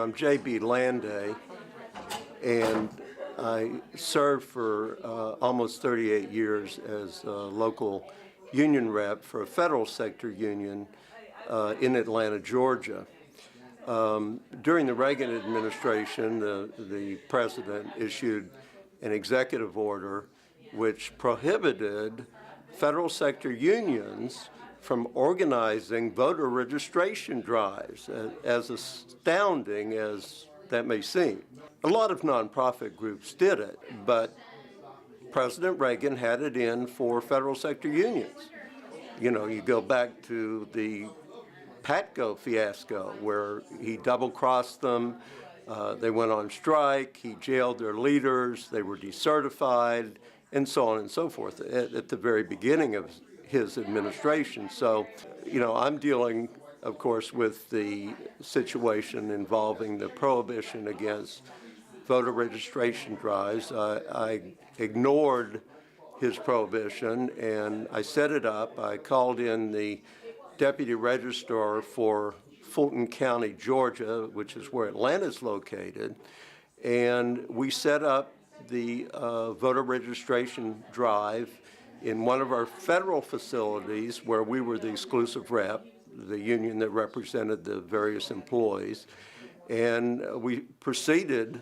I'm J.B. Landay, and I served for almost 38 years as a local union rep for a federal sector union in Atlanta, Georgia. During the Reagan administration, the president issued an executive order which prohibited federal sector unions from organizing voter registration drives, as astounding as that may seem. A lot of nonprofit groups did it, but President Reagan had it in for federal sector unions. You know, you go back to the Patco fiasco where he double-crossed them, they went on strike, he jailed their leaders, they were decertified, and so on and so forth at the very beginning of his administration. So, you know, I'm dealing, of course, with the situation involving the prohibition against voter registration drives. I ignored his prohibition and I set it up. I called in the deputy registrar for Fulton County, Georgia, which is where Atlanta's located, and we set up the voter registration drive in one of our federal facilities where we were the exclusive rep, the union that represented the various employees, and we proceeded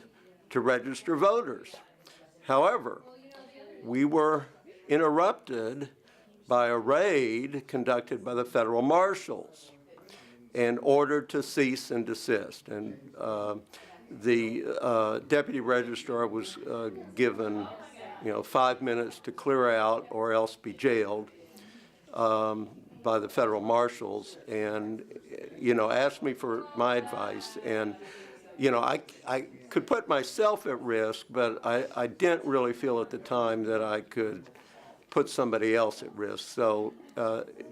to register voters. However, we were interrupted by a raid conducted by the federal marshals and ordered to cease and desist. And the deputy registrar was given 5 minutes to clear out or else be jailed by the federal marshals, and asked me for my advice. And I could put myself at risk, but I didn't really feel at the time that I could put somebody else at risk. So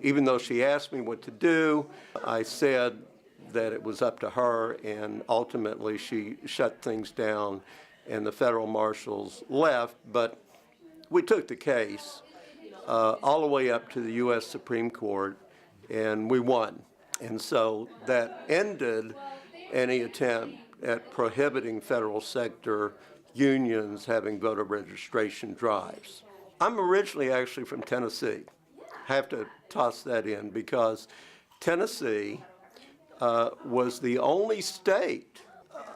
even though she asked me what to do, I said that it was up to her, and ultimately she shut things down and the federal marshals left. But we took the case all the way up to the U.S. Supreme Court, and we won. And so that ended any attempt at prohibiting federal sector unions having voter registration drives. I'm originally actually from Tennessee. I have to toss that in because Tennessee was the only state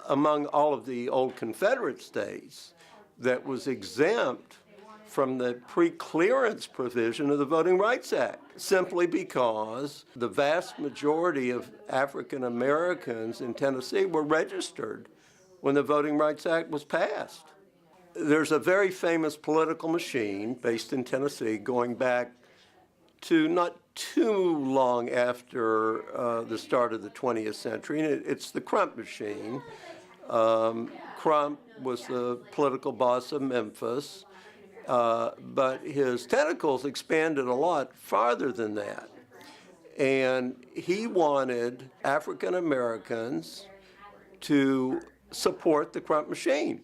among all of the old Confederate states that was exempt from the pre-clearance provision of the Voting Rights Act, simply because the vast majority of African Americans in Tennessee were registered when the Voting Rights Act was passed. There's a very famous political machine based in Tennessee going back to not too long after the start of the 20th century, and it's the Crump machine. Crump was the political boss of Memphis, but his tentacles expanded a lot farther than that. And he wanted African Americans to support the Crump machine,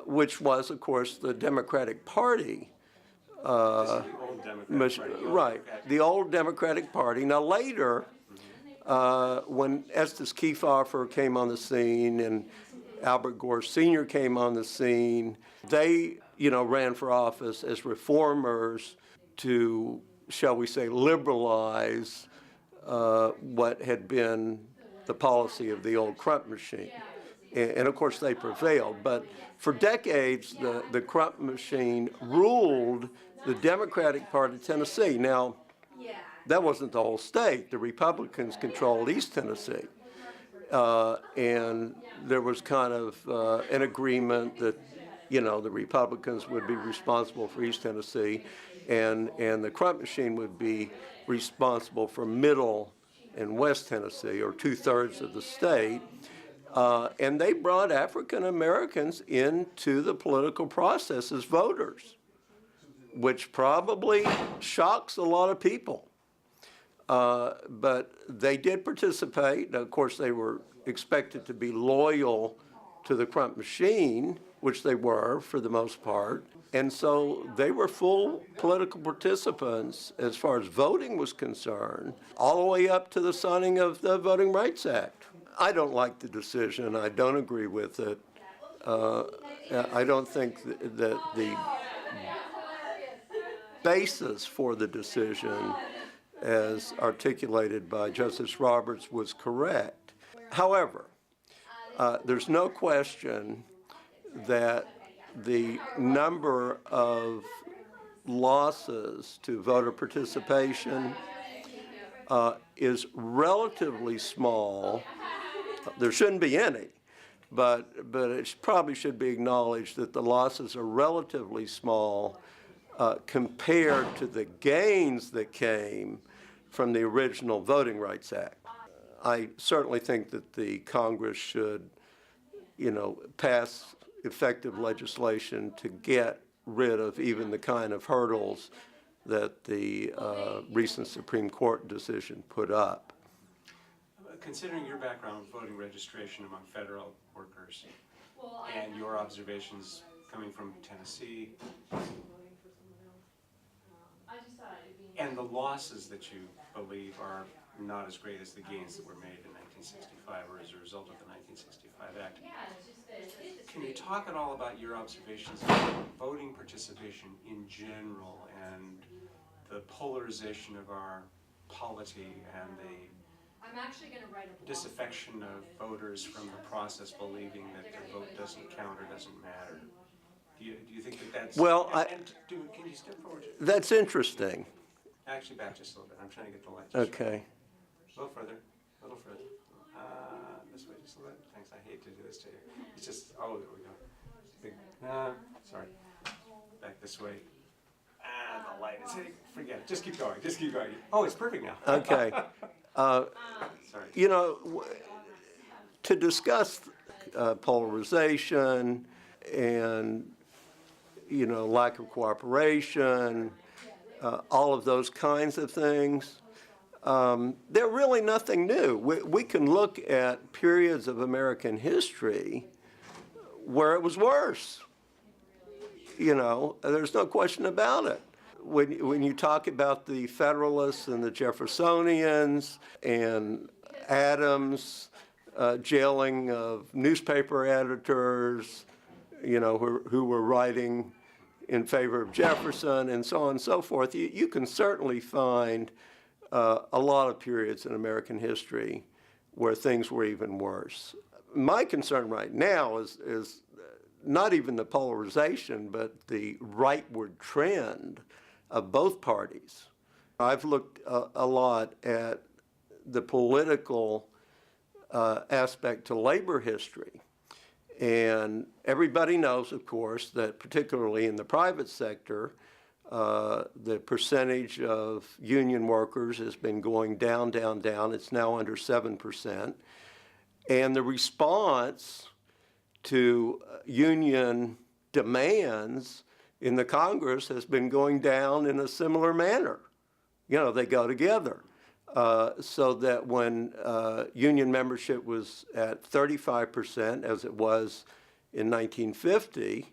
which was, of course, the Democratic Party. The old Democratic Party. Right, the old Democratic Party. Now later, when Estes Kefauver came on the scene and Albert Gore Sr. came on the scene, they, ran for office as reformers to, shall we say, liberalize what had been the policy of the old Crump machine. And of course, they prevailed. But for decades, the Crump machine ruled the Democratic Party of Tennessee. Now, that wasn't the whole state. The Republicans controlled East Tennessee. And there was kind of an agreement that, the Republicans would be responsible for East Tennessee, and the Crump machine would be responsible for Middle and West Tennessee, or 2/3 of the state. And they brought African Americans into the political process as voters, which probably shocks a lot of people. But they did participate. Of course, they were expected to be loyal to the Crump machine, which they were for the most part. And so they were full political participants as far as voting was concerned, all the way up to the signing of the Voting Rights Act. I don't like the decision. I don't agree with it. Uh, I don't think that the basis for the decision, as articulated by Justice Roberts, was correct. However, there's no question that the number of losses to voter participation is relatively small. There shouldn't be any, but it probably should be acknowledged that the losses are relatively small compared to the gains that came from the original Voting Rights Act. I certainly think that the Congress should, pass effective legislation to get rid of even the kind of hurdles that the recent Supreme Court decision put up. Considering your background with voting registration among federal workers and your observations coming from Tennessee, and the losses that you believe are not as great as the gains that were made in 1965 or as a result of the 1965 Act, can you talk at all about your observations of voting participation in general and the polarization of our polity and the disaffection of voters from the process, believing that their vote doesn't count or doesn't matter? Do you think that that's... Well, can you step forward? That's interesting. Actually, back just a little bit. I'm trying to get the light. Okay. A little further. A little further. This way just a little bit. Thanks. I hate to do this to you. It's just, oh, there we go. Big, sorry. Back this way. The light is hitting. Forget it. Just keep going. Just keep going. Oh, it's perfect now. Okay. Sorry. To discuss polarization and, lack of cooperation, all of those kinds of things, they're really nothing new. We can look at periods of American history where it was worse. There's no question about it. When you talk about the Federalists and the Jeffersonians and Adams jailing of newspaper editors, who were writing in favor of Jefferson and so on and so forth, you can certainly find a lot of periods in American history where things were even worse. My concern right now is not even the polarization, but the rightward trend of both parties. I've looked a lot at the political aspect to labor history. And everybody knows, of course, that particularly in the private sector, the percentage of union workers has been going down, down, down. It's now under 7%. And the response to union demands in the Congress has been going down in a similar manner. They go together. So that when union membership was at 35%, as it was in 1950,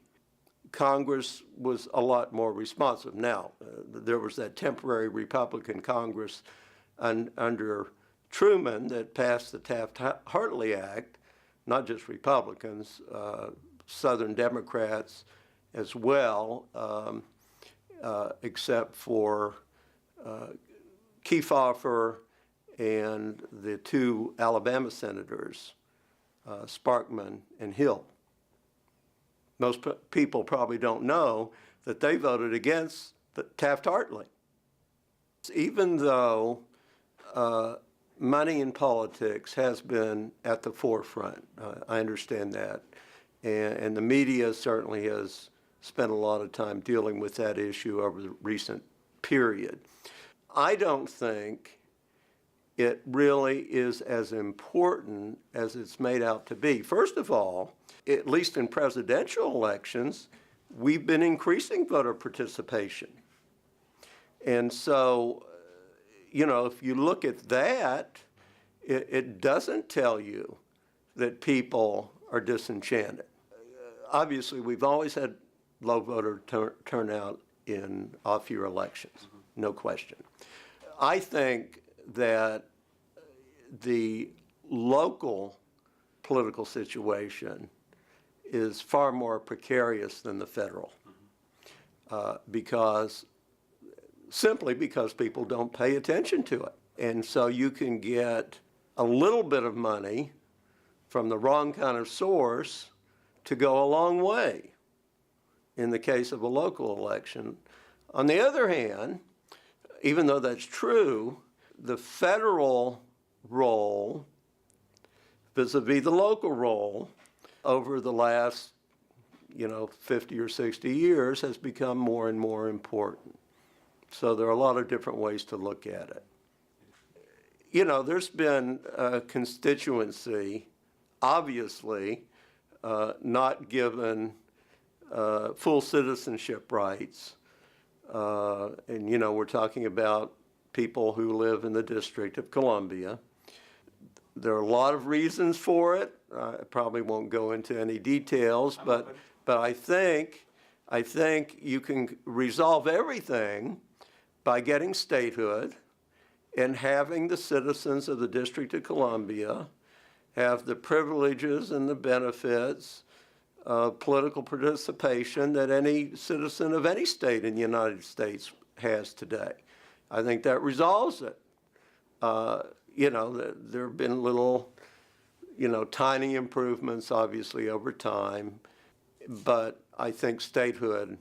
Congress was a lot more responsive. Now, there was that temporary Republican Congress under Truman that passed the Taft-Hartley Act, not just Republicans, Southern Democrats as well, except for Kefauver and the two Alabama senators, Sparkman and Hill. Most people probably don't know that they voted against the Taft-Hartley. Even though money in politics has been at the forefront, I understand that, and the media certainly has spent a lot of time dealing with that issue over the recent period. I don't think it really is as important as it's made out to be. First of all, at least in presidential elections, we've been increasing voter participation. And so, if you look at that, it doesn't tell you that people are disenchanted. Obviously, we've always had low voter turnout in off-year elections, no question. I think that the local political situation is far more precarious than the federal, simply because people don't pay attention to it. And so you can get a little bit of money from the wrong kind of source to go a long way in the case of a local election. On the other hand, even though that's true, the federal role vis-a-vis the local role over the last 50 or 60 years has become more and more important. So there are a lot of different ways to look at it. There's been a constituency, obviously, not given full citizenship rights. And we're talking about people who live in the District of Columbia. There are a lot of reasons for it. I probably won't go into any details, but I think you can resolve everything by getting statehood and having the citizens of the District of Columbia have the privileges and the benefits of political participation that any citizen of any state in the United States has today. I think that resolves it. There have been little, tiny improvements, obviously, over time, but I think statehood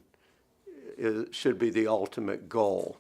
should be the ultimate goal.